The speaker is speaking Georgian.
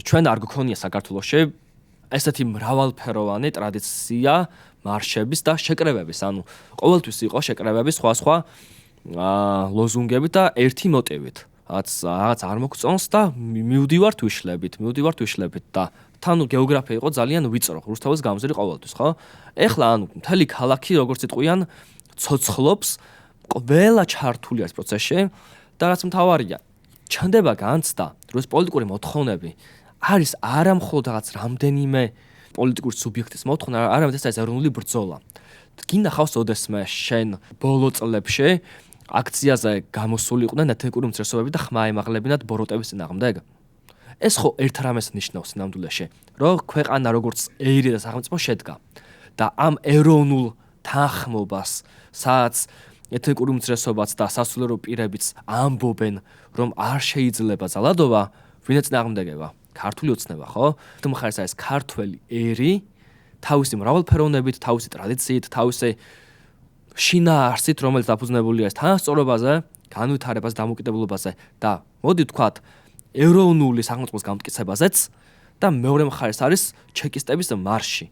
ჩვენ არ გქონია საქართველოში ესეთი მრავალფეროვანი ტრადიცია მარშების და შეკრებების, ანუ ყოველთვის იყო შეკრებები სხვა ლოზუნგებით და ერთი მოტივით. რაღაც არ მოგწონს და მივდივართ ვიშლებით და თან გეოგრაფია იყო ძალიან ვიწრო, რუსთავის გამზირი ყოველთვის, ხო? ეხლა ანუ მთელი ქალაქი როგორც იტყვიან ცოცხლობს, ყველა ჩართული არის პროცესში და რაც მთავარია, ჩნდება განცდა, რომ ეს პოლიტიკური მოთხოვნები არის არა მხოლოდ რაღაც რამდენიმე პოლიტიკური სუბიექტის მოთხოვნა, არამედ ეს არის ეროვნული ბრძოლა. გინახავს ოდესმე შენ ბოლო წლებში აქციაზე გამოსულიყვნენ ეთნიკური უმცირესობები და ხმა ემაღლებინათ ბოროტების წინააღმდეგ. ეს ხო ერთ რამეს ნიშნავს ნამდვილში, რომ ქვეყანა როგორც ეირი და სახელმწიფო შედგა და ამ ეროვნულ თანხმობას, სადაც ეთნიკური უმცირესობაც და სასულიერო პირებიც ამბობენ, რომ არ შეიძლება ძალადობა, ვინ ეწინააღმდეგება? ქართული ოცნება, ხო? თუმხარს არის ქართველი ერი, თავისი მრავალფეროვნებით, თავისი ტრადიციით, თავისი შინაარსით, რომელიც დაფუძნებულია თანასწორობაზე, განვითარებას, დამოუკიდებლობაზე და მოდი ვთქვათ, ეროვნული სახელმწიფოს გამტკიცებაზეც და მეორე მხარეს არის ჩეკისტების მარში.